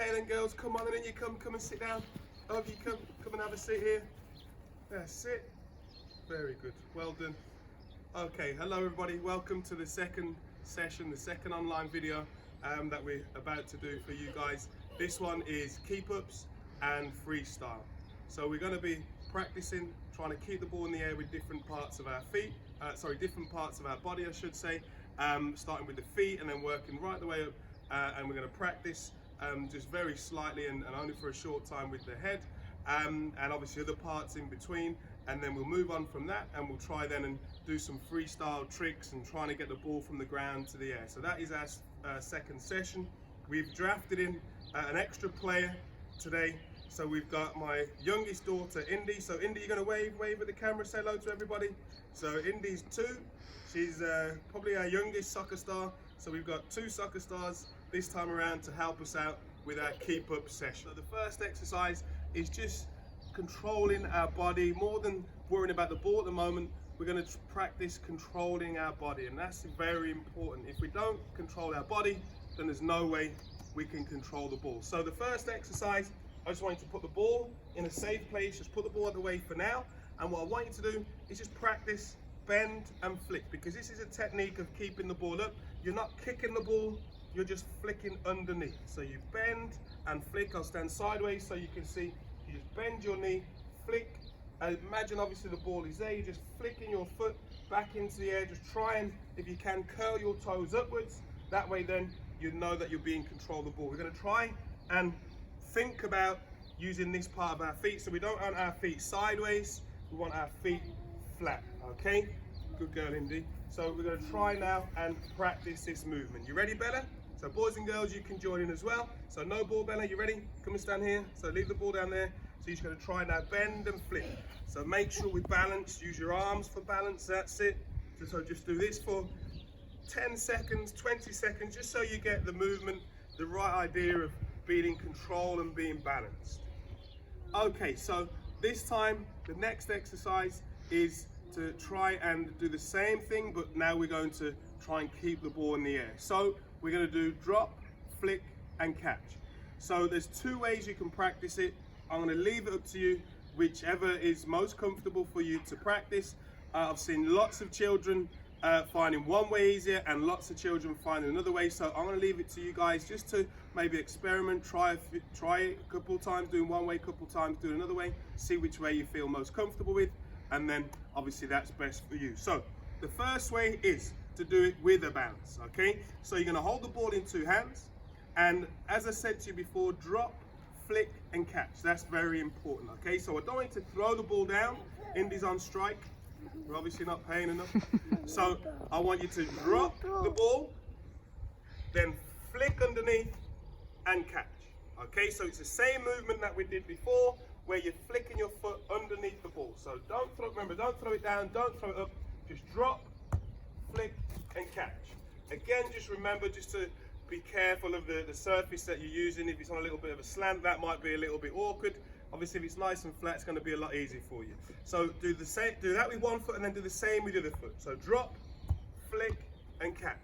Okay then girls, come on and then you come and sit down. Over you come and have a seat here. That's it. Very good, well done. Okay, hello everybody, welcome to the second session, the second online video that we're about to do for you guys. This one is keep-ups and freestyle. So we're going to be practicing trying to keep the ball in the air with different parts of our feet, different parts of our body I should say, starting with the feet and then working right the way up, and we're going to practice just very slightly and only for a short time with the head, and obviously other parts in between, and then we'll move on from that and we'll try then and do some freestyle tricks and trying to get the ball from the ground to the air. So that is our second session. We've drafted in an extra player today. So we've got my youngest daughter, Indy. So Indy, you're going to wave at the camera, say hello to everybody. So Indy's 2. She's probably our youngest soccer star. So we've got 2 soccer stars this time around to help us out with our keep up session. So the first exercise is just controlling our body. More than worrying about the ball at the moment, we're going to practice controlling our body, and that's very important. If we don't control our body, then there's no way we can control the ball. So the first exercise, I just want you to put the ball in a safe place. Just put the ball out of the way for now, and what I want you to do is just practice bend and flick, because this is a technique of keeping the ball up. You're not kicking the ball, you're just flicking underneath. So you bend and flick. I'll stand sideways so you can see. You just bend your knee, flick. Imagine obviously the ball is there. You're just flicking your foot back into the air. Just try and, if you can, curl your toes upwards. That way then you know that you're being control of the ball. We're going to try and think about using this part of our feet. So we don't want our feet sideways. We want our feet flat. Okay? Good girl, Indy. So we're going to try now and practice this movement. You ready, Bella? So boys and girls, you can join in as well. So no ball, Bella, you ready? Come and stand here. So leave the ball down there. So you're just going to try now, bend and flip. So make sure we balance, use your arms for balance, that's it. So just do this for 10 seconds, 20 seconds, just so you get the movement, the right idea of being in control and being balanced. Okay, so this time, the next exercise is to try and do the same thing, but now we're going to try and keep the ball in the air. So we're going to do drop, flick, and catch. So there's 2 ways you can practice it. I'm going to leave it up to you, whichever is most comfortable for you to practice. I've seen lots of children finding one way easier and lots of children finding another way. So I'm going to leave it to you guys just to maybe experiment, try it a couple of times doing one way, a couple of times doing another way, see which way you feel most comfortable with, and then obviously that's best for you. So the first way is to do it with a bounce, okay? So you're going to hold the ball in 2 hands, and as I said to you before, drop, flick and catch. That's very important, okay? So I don't want you to throw the ball down. Indy's on strike. We're obviously not paying enough. So I want you to drop the ball, then flick underneath and catch. Okay, so it's the same movement that we did before, where you're flicking your foot underneath the ball. So don't throw it down, don't throw it up, just drop, flick and catch. Again, just remember just to be careful of the surface that you're using. If it's on a little bit of a slant, that might be a little bit awkward. Obviously, if it's nice and flat, it's going to be a lot easier for you. So do that with one foot and then do the same with the other foot. So drop, flick, and catch.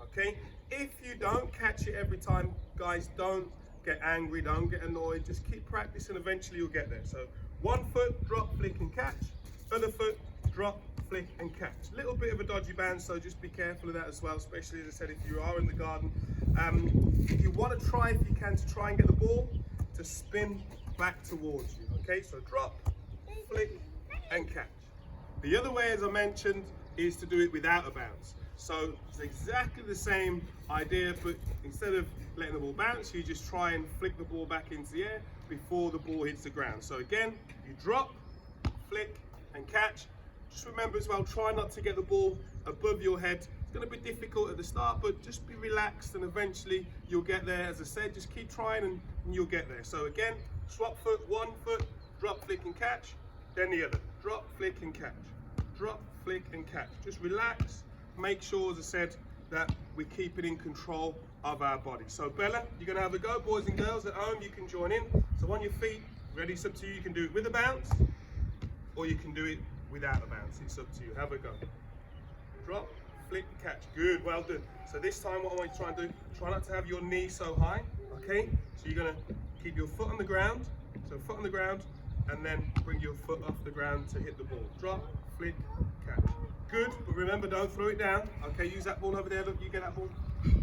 Okay? If you don't catch it every time, guys, don't get angry, don't get annoyed. Just keep practicing. Eventually, you'll get there. So one foot, drop, flick, and catch. Other foot, drop, flick, and catch. A little bit of a dodgy bounce, so just be careful of that as well. Especially, as I said, if you are in the garden. If you want to try, if you can, to try and get the ball to spin back towards you. Okay, so drop, flick, and catch. The other way, as I mentioned, is to do it without a bounce. So it's exactly the same idea, but instead of letting the ball bounce, you just try and flick the ball back into the air before the ball hits the ground. So again, you drop, flick, and catch. Just remember as well, try not to get the ball above your head. It's going to be difficult at the start, but just be relaxed and eventually you'll get there. As I said, just keep trying and you'll get there. So again, swap foot, one foot, drop, flick and catch, then the other. Drop, flick and catch. Drop, flick and catch. Just relax. Make sure, as I said, that we keep it in control of our body. So Bella, you're going to have a go. Boys and girls at home, you can join in. So on your feet, ready, it's up to you. You can do it with a bounce or you can do it without a bounce. It's up to you. Have a go. Drop, flick, catch. Good, well done. So this time what I want you to try and do, try not to have your knee so high, okay? So you're gonna keep your foot on the ground, so foot on the ground, and then bring your foot off the ground to hit the ball. Drop, flick, catch. Good, but remember, don't throw it down. Okay, use that ball over there, look, you get that ball.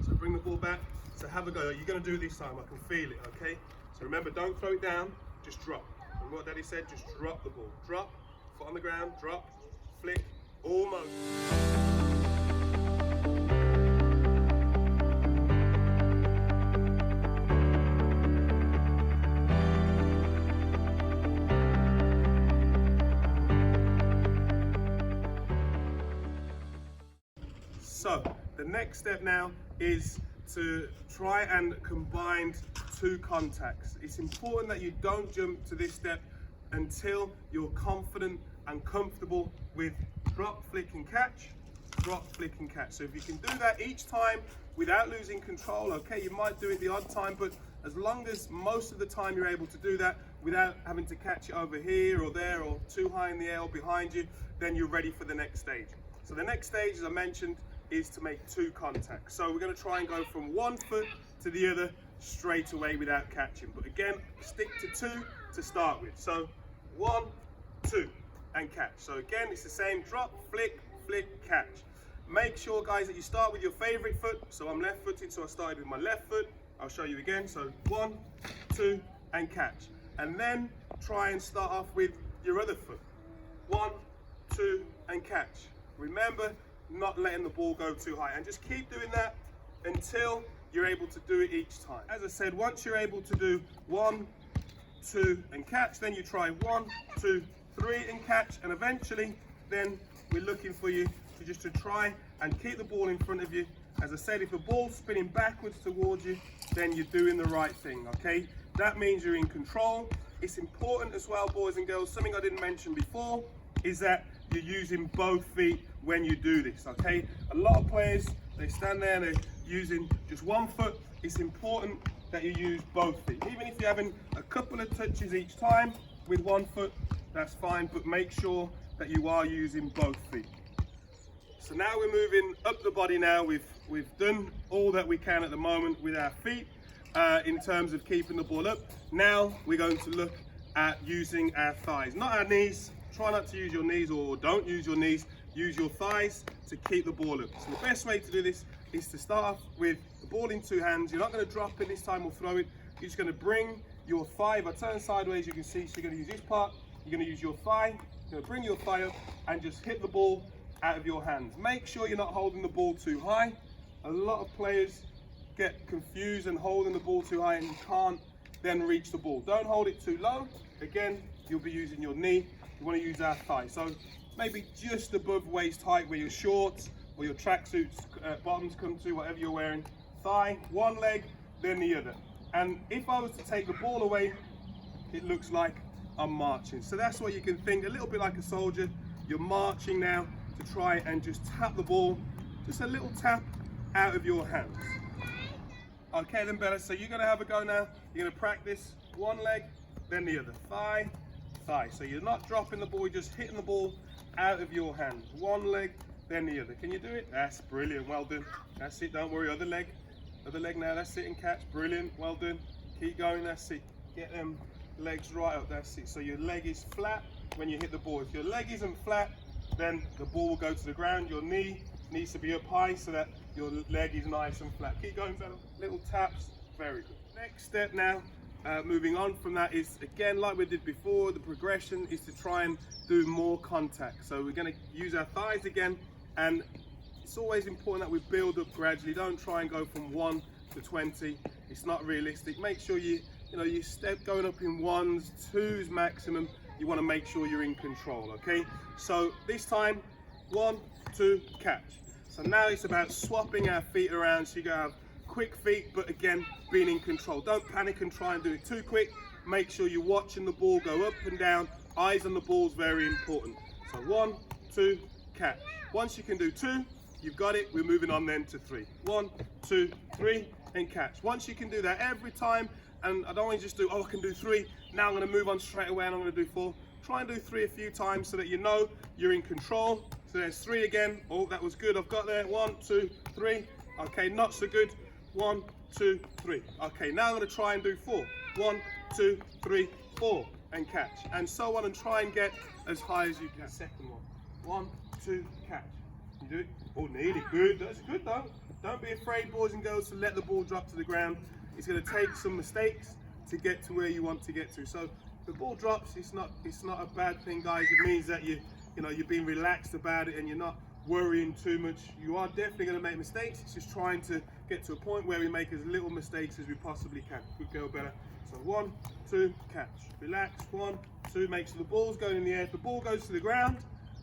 So bring the ball back, so have a go. You're gonna do it this time, I can feel it, okay? So remember, don't throw it down, just drop. Remember what Daddy said, just drop the ball. Drop, foot on the ground, drop, flick, almost. So the next step now is to try and combine two contacts. It's important that you don't jump to this step until you're confident and comfortable with drop, flick and catch, drop, flick and catch. So if you can do that each time without losing control, okay, you might do it the odd time, but as long as most of the time you're able to do that without having to catch it over here or there or too high in the air or behind you, then you're ready for the next stage. So the next stage, as I mentioned, is to make two contacts. So we're going to try and go from one foot to the other straight away without catching. But again, stick to two to start with. So 1, 2, and catch. So again, it's the same drop, flick, flick, catch. Make sure, guys, that you start with your favorite foot. So I'm left footed, so I started with my left foot. I'll show you again. So 1, 2, and catch. And then try and start off with your other foot. 1, 2, and catch. Remember, not letting the ball go too high, and just keep doing that until you're able to do it each time. As I said, once you're able to do 1, 2, and catch, then you try 1, 2, 3 and catch, and eventually then we're looking for you to try and keep the ball in front of you. As I said, if the ball's spinning backwards towards you, then you're doing the right thing, okay? That means you're in control. It's important as well, boys and girls, something I didn't mention before is that you're using both feet when you do this, okay? A lot of players, they stand there and they're using just one foot. It's important that you use both feet. Even if you're having a couple of touches each time with one foot, that's fine, but make sure that you are using both feet. So now we're moving up the body now. We've done all that we can at the moment with our feet in terms of keeping the ball up. Now we're going to look at using our thighs, not our knees. Try not to use your knees, or don't use your knees. Use your thighs to keep the ball up. So the best way to do this is to start off with the ball in two hands. You're not going to drop it this time or throw it. You're just going to bring your thigh. If I turn sideways, you can see, so you're going to use this part. You're going to use your thigh. You're going to bring your thigh up and just hit the ball out of your hands. Make sure you're not holding the ball too high. A lot of players get confused and holding the ball too high, and you can't then reach the ball. Don't hold it too low. Again, you'll be using your knee. You want to use our thigh. So maybe just above waist height where your shorts or your tracksuits bottoms come to, whatever you're wearing. Thigh, one leg, then the other. And if I was to take the ball away, it looks like I'm marching. So that's what you can think, a little bit like a soldier. You're marching now to try and just tap the ball, just a little tap out of your hands. Okay then, Bella, so you're gonna have a go now. You're gonna practice one leg, then the other. Thigh, thigh. So you're not dropping the ball, you're just hitting the ball out of your hands. One leg, then the other. Can you do it? That's brilliant, well done. That's it, don't worry, other leg now, that's it, and catch, brilliant, well done. Keep going, that's it. Get them legs right up, that's it. So your leg is flat when you hit the ball. If your leg isn't flat, then the ball will go to the ground. Your knee needs to be up high so that your leg is nice and flat. Keep going, Bella. Little taps, very good. Next step now, moving on from that, is again like we did before, the progression is to try and do more contact. So we're going to use our thighs again, and it's always important that we build up gradually. Don't try and go from 1 to 20. It's not realistic. Make sure you step going up in 1s, 2s maximum. You want to make sure you're in control, okay? So this time, 1, 2, catch. So now it's about swapping our feet around, so you're going to have quick feet, but again, being in control. Don't panic and try and do it too quick. Make sure you're watching the ball go up and down. Eyes on the ball is very important. So 1, 2, catch. Once you can do 2, you've got it. We're moving on then to 3. 1, 2, 3, and catch. Once you can do that every time, and I don't want you to just do, oh, I can do 3, now I'm going to move on straight away and I'm going to do 4. Try and do 3 a few times so that you know you're in control, So there's 3 again. Oh, that was good. I've got there. 1, 2, 3. Okay, not so good. 1, 2, 3. Okay, now I'm going to try and do 4. 1, 2, 3, 4, and catch. And so on, and try and get as high as you can. Second one. 1, 2, catch. You do it. Oh, nearly good. That's good though. Don't be afraid, boys and girls, to let the ball drop to the ground. It's going to take some mistakes to get to where you want to get to. So the ball drops. It's not a bad thing, guys. It means that you're being relaxed about it and you're not worrying too much. You are definitely going to make mistakes. It's just trying to get to a point where we make as little mistakes as we possibly can. Good girl, Bella. So 1, 2, catch. Relax. 1, 2. Make sure the ball's going in the air. If the ball goes to the ground,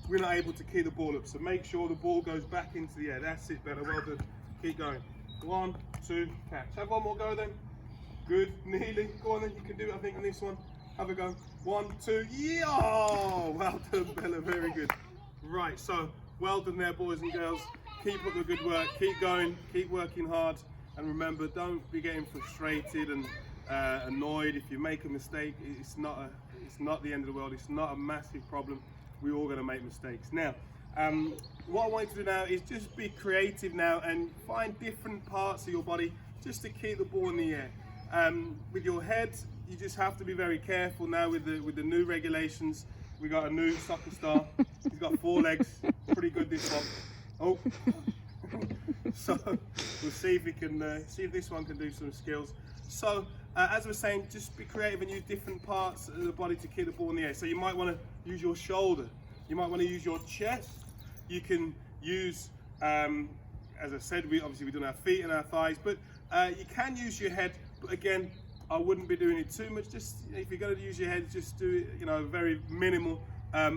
we're not able to key the ball up. So make sure the ball goes back into the air. That's it, Bella. Well done. Keep going. 1, 2, catch. Have one more go then. Good. Nearly. Go on then. You can do it, I think, on this one. Have a go. 1, 2. Yeah! Oh, well done, Bella. Very good. Right. So well done there, boys and girls. Keep up the good work. Keep going. Keep working hard. And remember, don't be getting frustrated and annoyed if you make a mistake. It's not the end of the world. It's not a massive problem. We're all going to make mistakes. Now, what I want you to do now is just be creative now and find different parts of your body just to keep the ball in the air. With your head, you just have to be very careful now with the new regulations. We got a new soccer star. He's got 4 legs. Pretty good, this one. Oh. So we'll see if we can see if this one can do some skills. So as I was saying, just be creative and use different parts of the body to keep the ball in the air. So you might want to use your shoulder. You might want to use your chest. You can use, as I said, we done our feet and our thighs, but you can use your head. But again, I wouldn't be doing it too much. Just if you're going to use your head, just do it, very minimal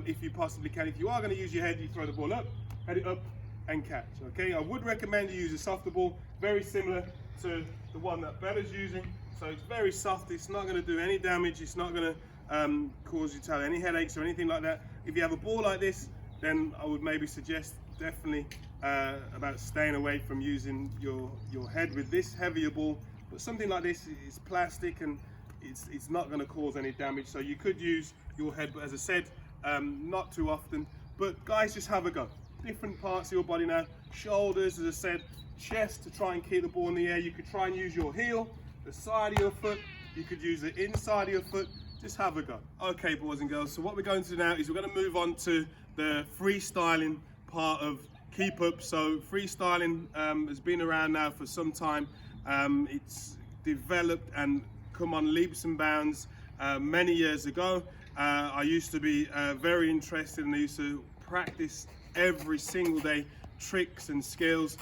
if you possibly can. If you are going to use your head, you throw the ball up, head it up, and catch. Okay, I would recommend you use a softer ball, very similar to the one that Bella's using. So it's very soft. It's not going to do any damage. It's not going to cause you to have any headaches or anything like that. If you have a ball like this, then I would maybe suggest definitely about staying away from using your head with this heavier ball. But something like this is plastic and it's not going to cause any damage. So you could use your head, but as I said, not too often. But guys, just have a go. Different parts of your body now. Shoulders, as I said, chest to try and keep the ball in the air. You could try and use your heel, the side of your foot. You could use the inside of your foot. Just have a go. Okay, boys and girls, so what we're going to do now is we're going to move on to the freestyling part of keep up. So freestyling has been around now for some time. It's developed and come on leaps and bounds many years ago. I used to be very interested and I used to practice every single day tricks and skills,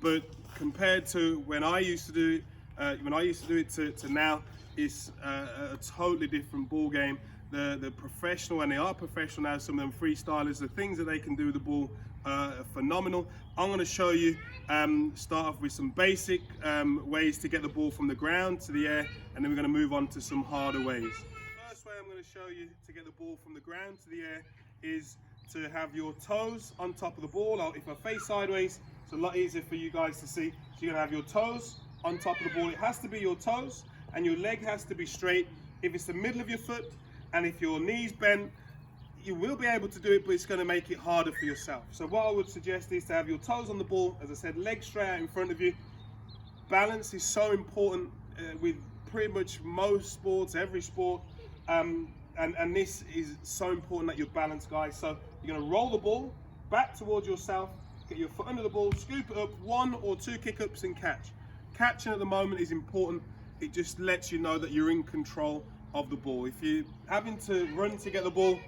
but compared to when I used to do it, to now, it's a totally different ball game. The professional, and they are professional now, some of them freestylers, the things that they can do with the ball are phenomenal. I'm going to show you, start off with some basic ways to get the ball from the ground to the air, and then we're going to move on to some harder ways. The first way I'm going to show you to get the ball from the ground to the air is to have your toes on top of the ball. If I face sideways, it's a lot easier for you guys to see. So you're going to have your toes on top of the ball. It has to be your toes and your leg has to be straight. If it's the middle of your foot and if your knees bent, you will be able to do it, but it's going to make it harder for yourself. So what I would suggest is to have your toes on the ball, as I said, legs straight out in front of you. Balance is so important with pretty much most sports, every sport, and this is so important that you're balanced, guys. So you're going to roll the ball back towards yourself, get your foot under the ball, scoop it up, 1 or 2 kick-ups and catch. Catching at the moment is important. It just lets you know that you're in control of the ball. If you're having to run to get the ball,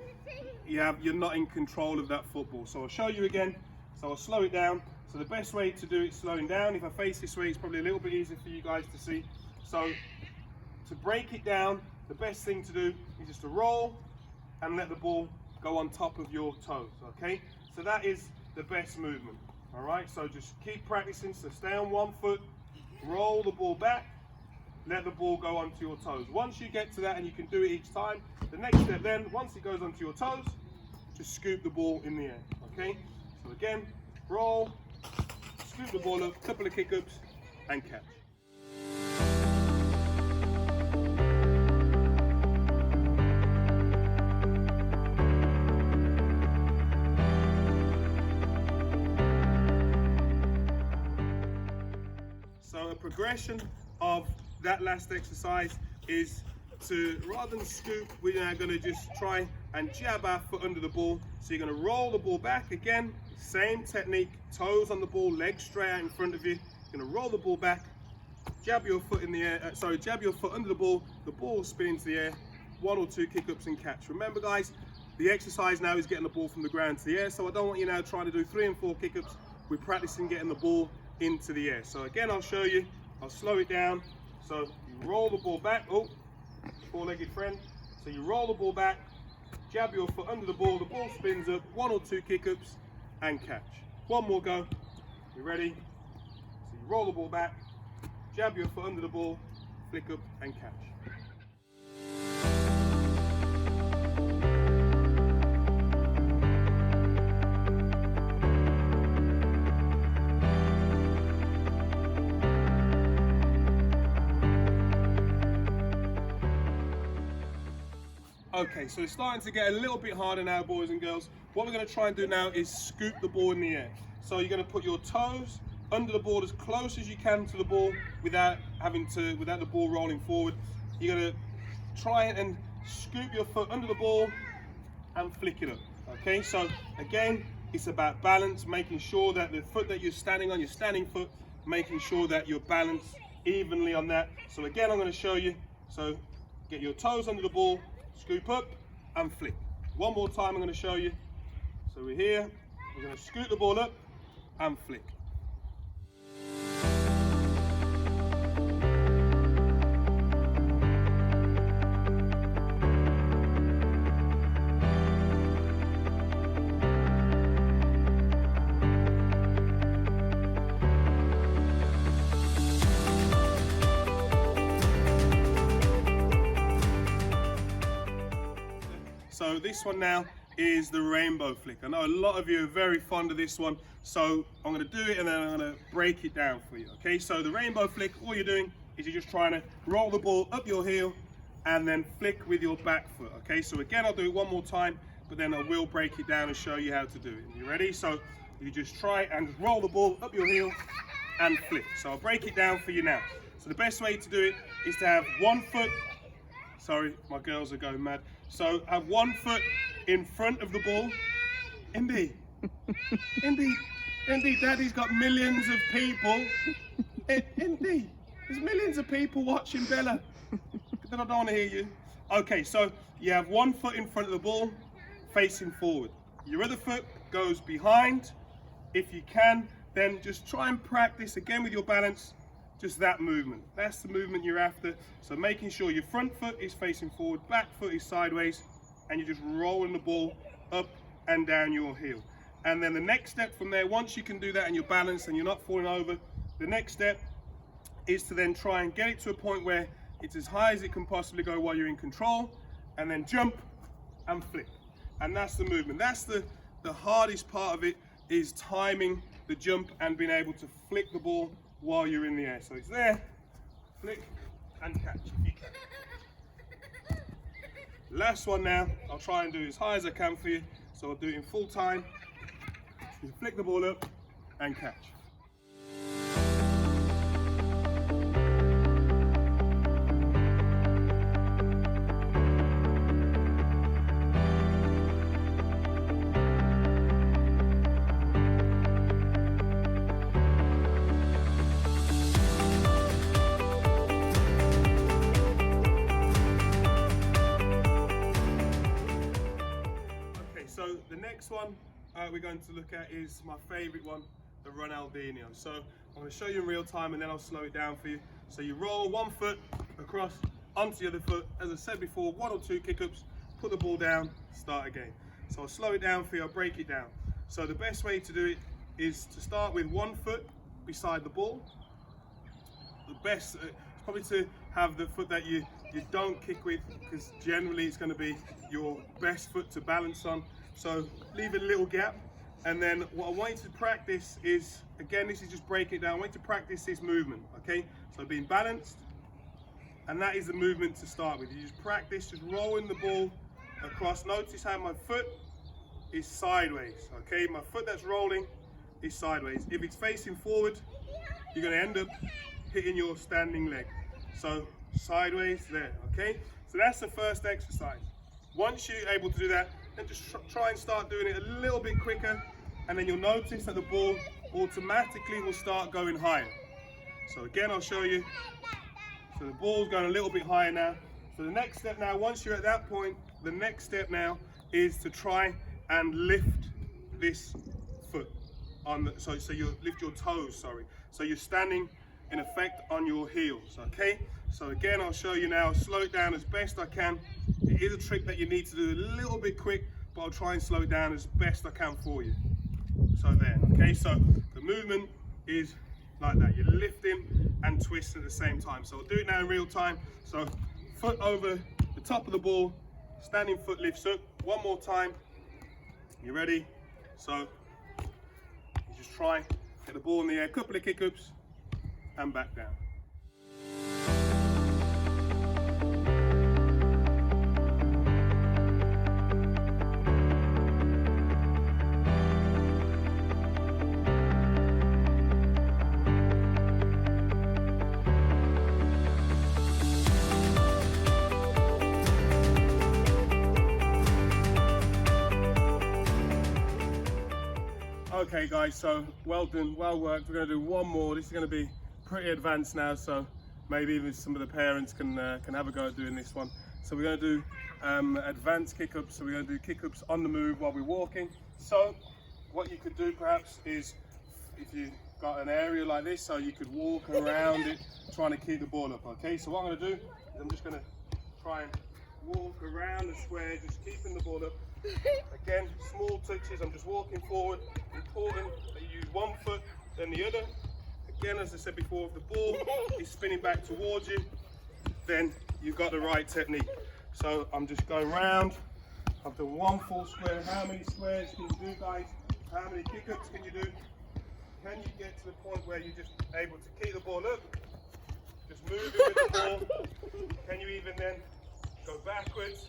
you're not in control of that football. So I'll show you again. So I'll slow it down. So the best way to do it, slowing down, if I face this way, it's probably a little bit easier for you guys to see. So to break it down, the best thing to do is just to roll and let the ball go on top of your toes, okay? So that is the best movement, all right? So just keep practicing. So stay on one foot, roll the ball back, let the ball go onto your toes. Once you get to that and you can do it each time, the next step then, once it goes onto your toes, just scoop the ball in the air, okay? So again, roll, scoop the ball up, couple of kick-ups, and catch. So a progression of that last exercise is to, rather than scoop, we're now going to just try and jab our foot under the ball. So you're going to roll the ball back again, same technique, toes on the ball, legs straight out in front of you. You're going to roll the ball back, jab your foot in the air, jab your foot under the ball will spin into the air, 1 or 2 kick-ups and catch. Remember guys, the exercise now is getting the ball from the ground to the air, so I don't want you now trying to do 3 and 4 kick-ups. We're practicing getting the ball into the air. So again, I'll show you, I'll slow it down. So you roll the ball back, oh, 4-legged friend. So you roll the ball back, jab your foot under the ball spins up, 1 or 2 kick-ups and catch. One more go, you ready? So you roll the ball back, jab your foot under the ball, flick up and catch. Okay, so it's starting to get a little bit harder now, boys and girls. What we're going to try and do now is scoop the ball in the air. So you're going to put your toes under the ball as close as you can to the ball without the ball rolling forward. You're going to try and scoop your foot under the ball and flick it up. Okay, so again, it's about balance, making sure that the foot that you're standing on, your standing foot, making sure that you're balanced evenly on that. So again, I'm going to show you. So get your toes under the ball, scoop up and flick. One more time I'm going to show you. So we're here, we're going to scoop the ball up and flick. So this one now is the rainbow flick. I know a lot of you are very fond of this one, so I'm going to do it and then I'm going to break it down for you. Okay, so the rainbow flick, all you're doing is you're just trying to roll the ball up your heel and then flick with your back foot. Okay, so again, I'll do it one more time, but then I will break it down and show you how to do it. You ready? So you just try and just roll the ball up your heel and flick. So I'll break it down for you now. So the best way to do it is to have one foot, sorry, my girls are going mad. So have one foot in front of the ball. Indy, Daddy's got millions of people. Indy, there's millions of people watching Bella. I don't want to hear you. Okay, so you have one foot in front of the ball, facing forward. Your other foot goes behind. If you can, then just try and practice again with your balance. Just that movement. That's the movement you're after. So making sure your front foot is facing forward, back foot is sideways, and you're just rolling the ball up and down your heel. And then the next step from there, once you can do that and you're balanced and you're not falling over, the next step is to then try and get it to a point where it's as high as it can possibly go while you're in control, and then jump and flip. And that's the movement. That's the hardest part of it, is timing the jump and being able to flick the ball while you're in the air. So it's there, flick and catch if you can. Last one now, I'll try and do as high as I can for you. So I'll do it in full time. You flick the ball up and catch. So the next one we're going to look at is my favourite one, the Ronaldinho. So I'm going to show you in real time and then I'll slow it down for you. So you roll one foot across onto the other foot. As I said before, 1 or 2 kick-ups, put the ball down, start again. So I'll slow it down for you, I'll break it down. So the best way to do it is to start with one foot beside the ball. The best is probably to have the foot that you don't kick with, because generally it's going to be your best foot to balance on. So leave a little gap, and then what I want you to practice is, again, this is just breaking it down. I want you to practice this movement, okay? So being balanced, and that is the movement to start with. You just practice just rolling the ball across. Notice how my foot is sideways, okay? My foot that's rolling is sideways. If it's facing forward, you're going to end up hitting your standing leg. So sideways there, okay? So that's the first exercise. Once you're able to do that, then just try and start doing it a little bit quicker, and then you'll notice that the ball automatically will start going higher. So again, I'll show you. So the ball's going a little bit higher now. So the next step now, once you're at that point, the next step now is to try and lift this foot on the, so you lift your toes, sorry. So you're standing in effect on your heels, okay? So again, I'll show you now, slow it down as best I can. It is a trick that you need to do a little bit quick, but I'll try and slow it down as best I can for you. So there, okay? So the movement is like that. You're lifting and twisting at the same time. So I'll do it now in real time. So foot over the top of the ball, standing foot lifts up. One more time. You ready? So you just try, get the ball in the air, couple of kick-ups, and back down. Okay guys, so well done, well worked. We're going to do one more. This is going to be pretty advanced now, so maybe even some of the parents can have a go at doing this one. So we're going to do advanced kick-ups. So we're going to do kick-ups on the move while we're walking. So what you could do perhaps is, if you've got an area like this, so you could walk around it trying to keep the ball up, okay? So what I'm going to do is I'm just going to try and walk around the square, just keeping the ball up. Again, small touches, I'm just walking forward. Important that you use one foot, then the other. Again, as I said before, if the ball is spinning back towards you, then you've got the right technique. So I'm just going round. I've done one full square. How many squares can you do, guys? How many kick-ups can you do? Can you get to the point where you're just able to keep the ball up? Just moving with the ball. Can you even then go backwards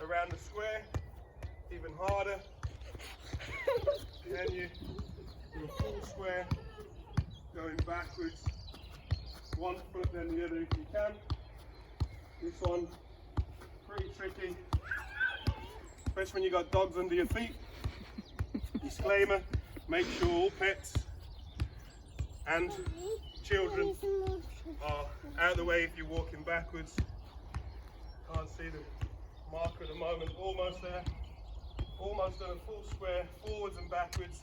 around the square? Even harder. Can you do a full square, going backwards, one foot then the other if you can. This one, pretty tricky, especially when you got dogs under your feet. Disclaimer, make sure all pets and children are out of the way if you're walking backwards. Can't see the marker at the moment, almost there. Almost done a full square, forwards and backwards.